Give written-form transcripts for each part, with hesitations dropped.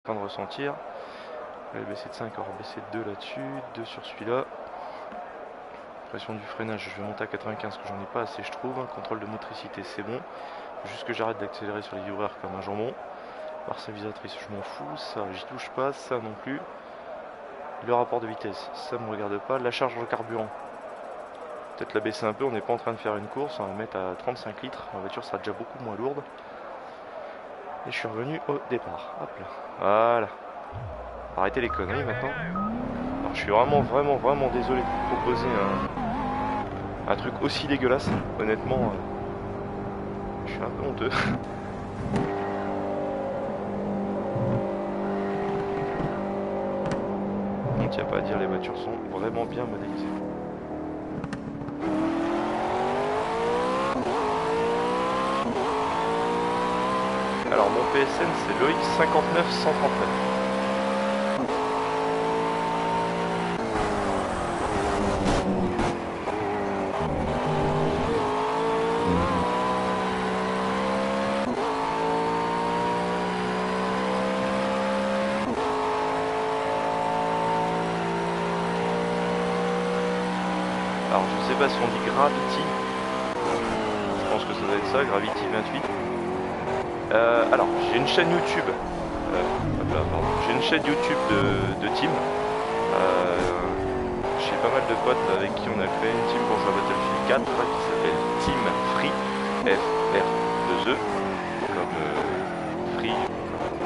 En train de ressentir. Elle est baissée de 5, alors baissé de 2 là-dessus, 2 sur celui-là. Pression du freinage, je vais monter à 95, que j'en ai pas assez je trouve. Contrôle de motricité, c'est bon. Juste que j'arrête d'accélérer sur les vibreurs comme un jambon. Barre stabilisatrice, je m'en fous. Ça, j'y touche pas. Ça non plus. Le rapport de vitesse, ça me regarde pas. La charge de carburant, peut-être la baisser un peu. On n'est pas en train de faire une course. On va mettre à 35 litres. La voiture sera déjà beaucoup moins lourde. Et je suis revenu au départ. Hop là. Voilà. Arrêtez les conneries maintenant. Alors, je suis vraiment désolé de vous proposer un truc aussi dégueulasse. Honnêtement, je suis un peu honteux. On tient pas à dire, les voitures sont vraiment bien modélisées. Alors mon PSN c'est Loïc 59139. Alors je sais pas si on dit Gravity. Je pense que ça doit être ça, Gravity 28. Alors j'ai une chaîne YouTube. J'ai une chaîne YouTube de team. J'ai pas mal de potes avec qui on a créé une team pour jouer à Battlefield 4 qui s'appelle Team Free, F-R-2-E, comme Free.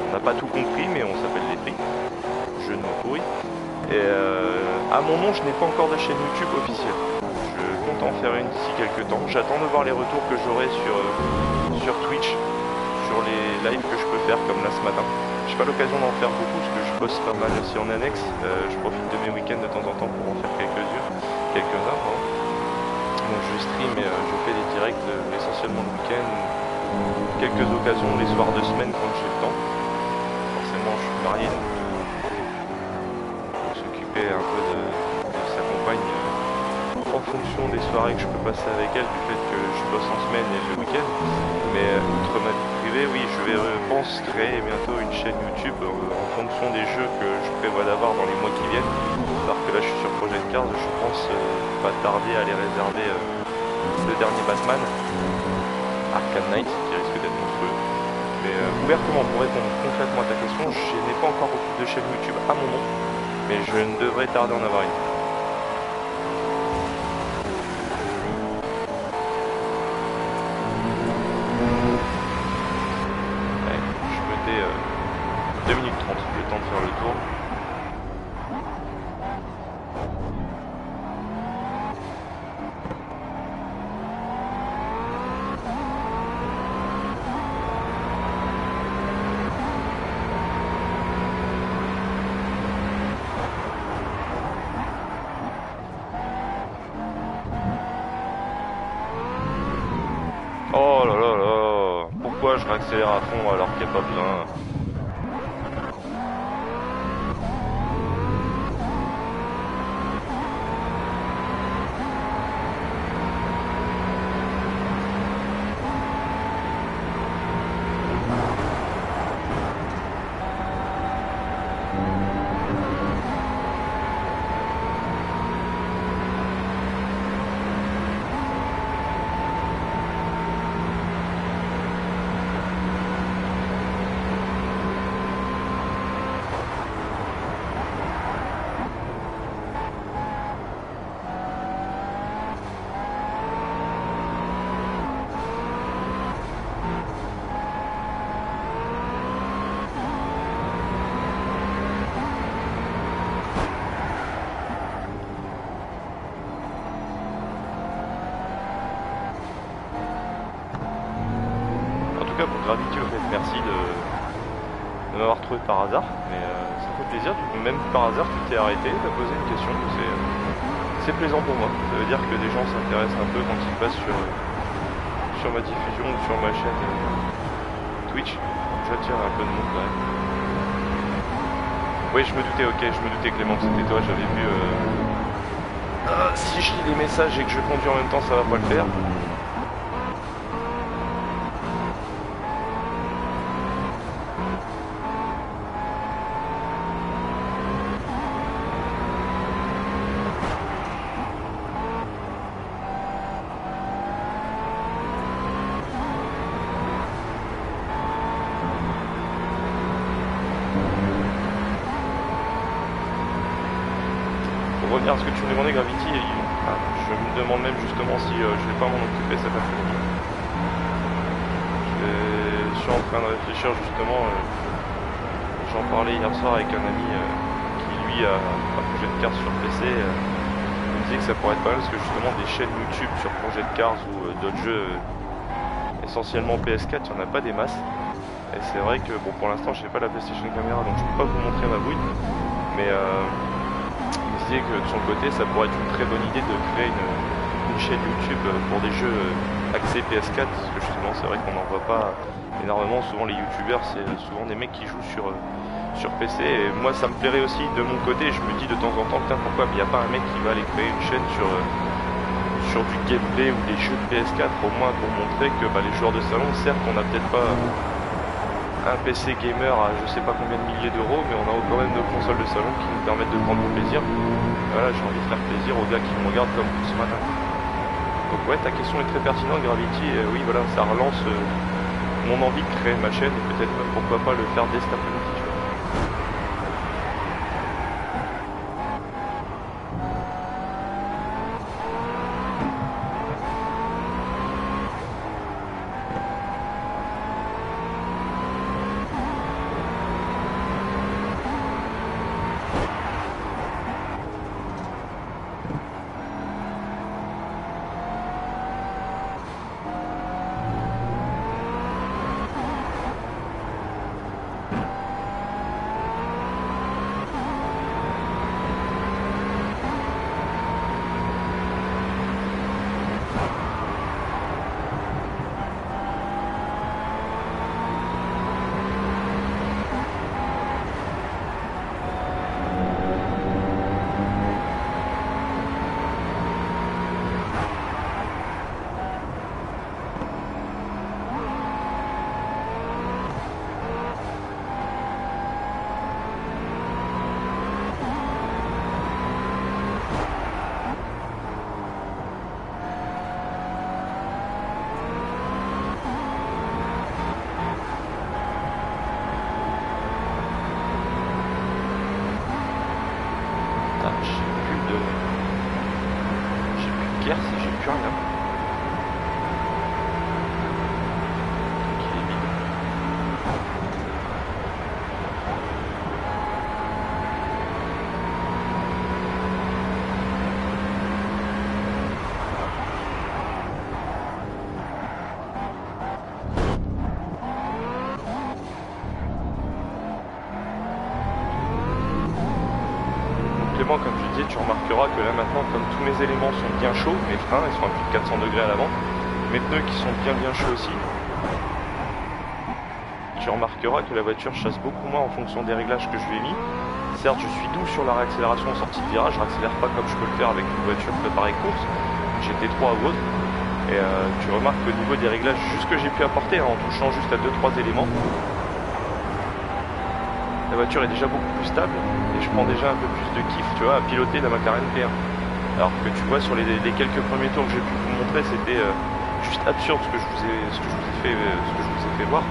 On n'a pas tout compris, mais on s'appelle les Free. Jeu de mots pourri. Et à mon nom, je n'ai pas encore de chaîne YouTube officielle. Je compte en faire une d'ici quelques temps. J'attends de voir les retours que j'aurai sur Twitch, sur les lives que je peux faire, comme là ce matin. J'ai pas l'occasion d'en faire beaucoup parce que je bosse pas mal aussi en annexe. Je profite de mes week-ends de temps en temps pour en faire quelques-uns. Donc je stream et je fais des directs essentiellement le week-end. Quelques occasions les soirs de semaine quand j'ai le temps. Forcément je suis marié donc faut s'occuper un peu de sa compagne en fonction des soirées que je peux passer avec elle, du fait que je bosse en semaine et le week-end. Mais outre ma vie privée, oui, je pense créer bientôt une chaîne YouTube en fonction des jeux que je prévois d'avoir dans les mois qui viennent. Alors que là je suis sur Project Cars, je pense pas tarder à aller réserver le dernier Batman, Arkham Knight, qui risque d'être monstrueux. Mais ouvertement, pour répondre concrètement à ta question, je n'ai pas encore beaucoup de chaînes YouTube à mon nom, mais je ne devrais tarder à en avoir une. Je mettais 2 minutes 30, le temps de faire le tour. Oh là là là, pourquoi je réaccélère à fond alors qu'il n'y a pas besoin? Pour Gravity, au fait, merci de m'avoir trouvé par hasard, mais ça fait plaisir. Même par hasard, tu t'es arrêté, t'as posé une question, c'est plaisant pour moi. Ça veut dire que des gens s'intéressent un peu quand ils passent sur ma diffusion ou sur ma chaîne Twitch. J'attire un peu de monde quand même. Oui, je me doutais, ok, je me doutais Clément que c'était toi, j'avais vu... si je lis les messages et que je conduis en même temps, ça va pas le faire. pour revenir à ce que tu me demandais, Gravity, je me demande même justement si je vais pas m'en occuper cet après-midi. Je suis en train de réfléchir justement, j'en parlais hier soir avec un ami qui lui a un projet de cartes sur PC. Il me disait que ça pourrait être pas mal parce que justement des chaînes YouTube sur Project Cars ou d'autres jeux essentiellement PS4, il n'y en a pas des masses. Et c'est vrai que bon, pour l'instant je n'ai pas la PlayStation Camera donc je peux pas vous montrer ma bouille, mais il me disait que de son côté ça pourrait être une très bonne idée de créer une chaîne YouTube pour des jeux axés PS4, parce que justement c'est vrai qu'on n'en voit pas énormément. Souvent les youtubeurs c'est souvent des mecs qui jouent sur PC, et moi ça me plairait aussi de mon côté. Je me dis de temps en temps, putain, pourquoi il n'y a pas un mec qui va aller créer une chaîne sur du gameplay ou des jeux de PS4, au moins pour montrer que les joueurs de salon, certes on n'a peut-être pas un PC gamer à je sais pas combien de milliers d'euros, mais on a quand même nos consoles de salon qui nous permettent de prendre du plaisir. Voilà, j'ai envie de faire plaisir aux gars qui me regardent comme ce matin. Donc ouais, ta question est très pertinente, Gravity, et oui voilà, ça relance mon envie de créer ma chaîne, et peut-être même pourquoi pas le faire dès cet après-midi. Comme je disais, tu remarqueras que là maintenant, comme tous mes éléments sont bien chauds, mes freins ils sont à plus de 400 degrés à l'avant, mes pneus qui sont bien chauds aussi, tu remarqueras que la voiture chasse beaucoup moins en fonction des réglages que je lui ai mis. Certes, je suis doux sur la réaccélération en sortie de virage, je n'accélère pas comme je peux le faire avec une voiture préparée course, GT3 ou autre, et tu remarques qu'au niveau des réglages, juste que j'ai pu apporter en touchant juste à 2-3 éléments, la voiture est déjà beaucoup plus stable et je prends déjà un peu plus de kiff, tu vois, à piloter la McLaren P1. Alors que tu vois, sur les quelques premiers tours que j'ai pu vous montrer, c'était juste absurde ce que je vous ai fait voir.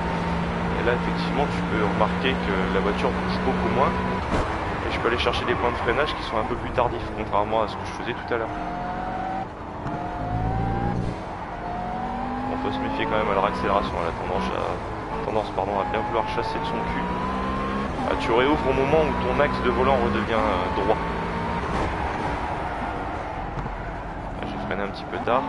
Et là, effectivement, tu peux remarquer que la voiture bouge beaucoup moins et je peux aller chercher des points de freinage qui sont un peu plus tardifs, contrairement à ce que je faisais tout à l'heure. On faut se méfier quand même à la réaccélération, elle a tendance à bien vouloir chasser de son cul. Tu réouvres au moment où ton axe de volant redevient droit. J'ai freiné un petit peu tard.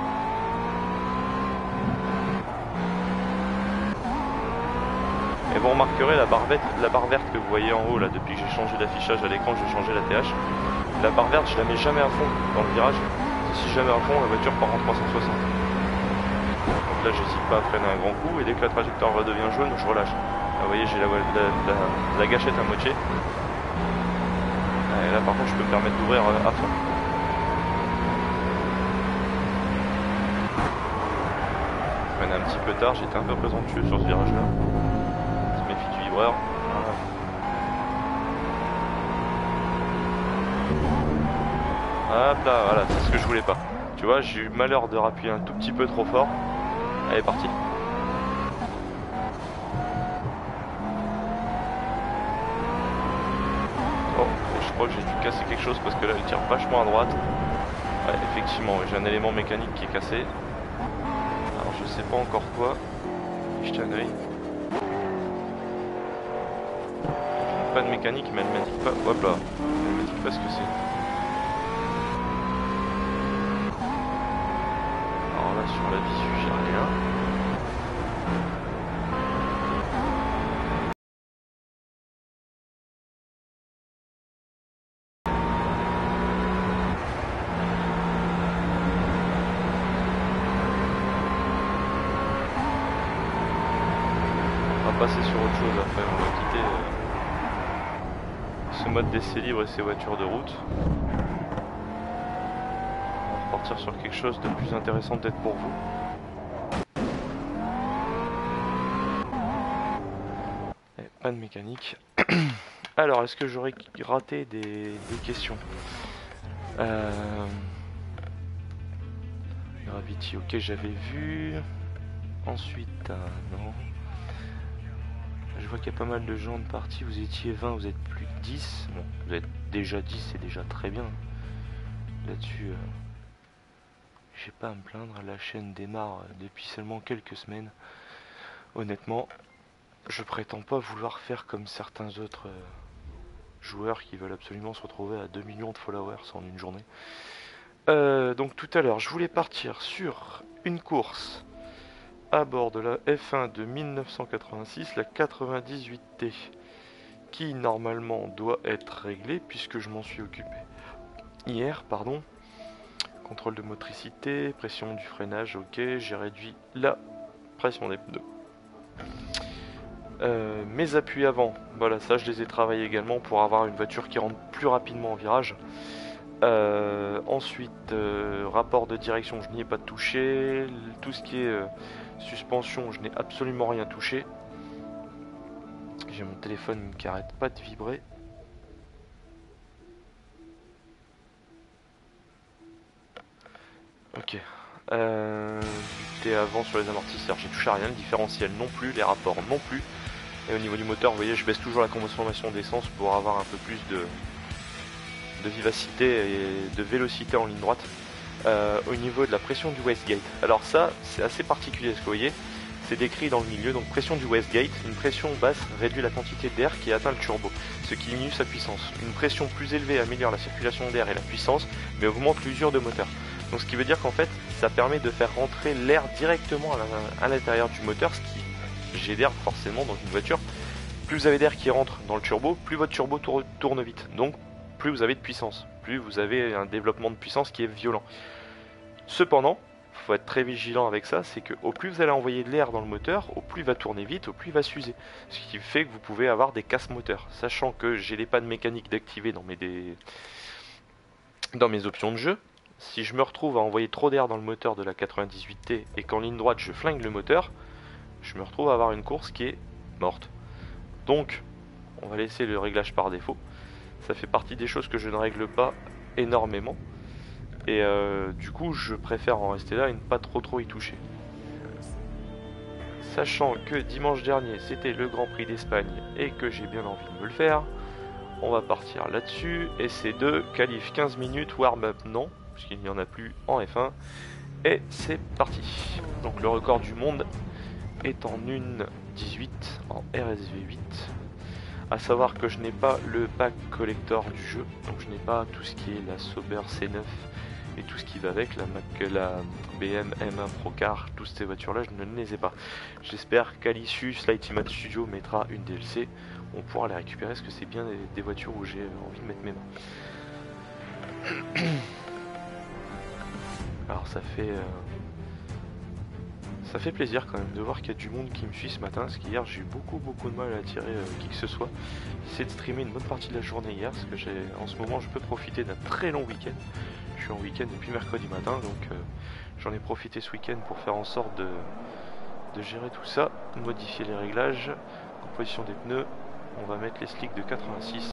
Et vous remarquerez la barre verte que vous voyez en haut là, depuis que j'ai changé d'affichage à l'écran, que j'ai changé la TH. La barre verte, je la mets jamais à fond dans le virage. Si jamais à fond, la voiture part en 360. Donc là, j'hésite pas à freiner un grand coup, et dès que la trajectoire redevient jaune, je relâche. Vous voyez, j'ai la gâchette à moitié. Et là par contre je peux me permettre d'ouvrir à fond. Je freine un petit peu tard, j'étais un peu présomptueux sur ce virage là. Je me méfie du vibreur. Voilà. Hop là, voilà, c'est ce que je voulais pas. Tu vois, j'ai eu le malheur de rappuyer un tout petit peu trop fort. Allez, parti. crois que j'ai dû casser quelque chose parce que là elle tire vachement à droite. Ouais, effectivement, j'ai un élément mécanique qui est cassé. Alors je sais pas encore quoi. Jeter un œil. Pas de mécanique, mais elle m'indique pas. Hop là. Elle m'indique pas ce que c'est. Alors là sur la visu j'ai rien. Passer sur autre chose après, on va quitter ce mode d'essai libre et ces voitures de route. On va repartir sur quelque chose de plus intéressant peut-être pour vous. Et pas de mécanique. Alors, est-ce que j'aurais raté des questions? Gravity, ok, j'avais vu. Ensuite, non. Je vois qu'il y a pas mal de gens de partie, vous étiez 20, vous êtes plus de 10. Bon, vous êtes déjà 10, c'est déjà très bien. Là-dessus, j'ai pas à me plaindre, la chaîne démarre depuis seulement quelques semaines. Honnêtement, je prétends pas vouloir faire comme certains autres joueurs qui veulent absolument se retrouver à 2 millions de followers en une journée. Donc tout à l'heure, je voulais partir sur une course à bord de la F1 de 1986, la 98T, qui normalement doit être réglée puisque je m'en suis occupé hier, pardon. Contrôle de motricité, pression du freinage, ok, j'ai réduit la pression des pneus. Mes appuis avant, voilà, ça je les ai travaillés également pour avoir une voiture qui rentre plus rapidement en virage. Ensuite, rapport de direction, je n'y ai pas touché. Tout ce qui est suspension, je n'ai absolument rien touché. J'ai mon téléphone qui arrête pas de vibrer. Ok. J'étais avant sur les amortisseurs, j'ai touché à rien, le différentiel non plus, les rapports non plus. Et au niveau du moteur, vous voyez, je baisse toujours la consommation d'essence pour avoir un peu plus de vivacité et de vélocité en ligne droite. Au niveau de la pression du wastegate, alors ça c'est assez particulier, ce que vous voyez, c'est décrit dans le milieu. Donc pression du wastegate, une pression basse réduit la quantité d'air qui atteint le turbo, ce qui diminue sa puissance. Une pression plus élevée améliore la circulation d'air et la puissance, mais augmente l'usure de moteur. Donc ce qui veut dire qu'en fait ça permet de faire rentrer l'air directement à l'intérieur du moteur, ce qui génère forcément dans une voiture, plus vous avez d'air qui rentre dans le turbo, plus votre turbo tourne vite, donc plus vous avez de puissance, plus vous avez un développement de puissance qui est violent. Cependant, il faut être très vigilant avec ça, c'est que au plus vous allez envoyer de l'air dans le moteur, au plus il va tourner vite, au plus il va s'user. Ce qui fait que vous pouvez avoir des casses moteurs. Sachant que j'ai les pannes mécaniques d'activer dans mes options de jeu, si je me retrouve à envoyer trop d'air dans le moteur de la 98T et qu'en ligne droite je flingue le moteur, je me retrouve à avoir une course qui est morte. Donc, on va laisser le réglage par défaut. Ça fait partie des choses que je ne règle pas énormément. Et du coup, je préfère en rester là et ne pas trop y toucher. Sachant que dimanche dernier, c'était le Grand Prix d'Espagne et que j'ai bien envie de me le faire, on va partir là-dessus. Et c'est de qualif 15 minutes, warm-up non, puisqu'il n'y en a plus en F1. Et c'est parti. Donc le record du monde est en 1.18 en RSV8. A savoir que je n'ai pas le pack collector du jeu, donc je n'ai pas tout ce qui est la Sauber C9 et tout ce qui va avec, la BM M1 Procar, toutes ces voitures là je ne les ai pas. J'espère qu'à l'issue Slightimate Studio mettra une DLC, on pourra les récupérer parce que c'est bien des voitures où j'ai envie de mettre mes mains. Alors ça fait plaisir quand même de voir qu'il y a du monde qui me suit ce matin, parce qu'hier j'ai eu beaucoup de mal à attirer qui que ce soit. J'ai essayé de streamer une bonne partie de la journée hier, parce que en ce moment je peux profiter d'un très long week-end. Je suis en week-end depuis mercredi matin, donc j'en ai profité ce week-end pour faire en sorte de gérer tout ça, modifier les réglages, composition des pneus, on va mettre les slicks de 86.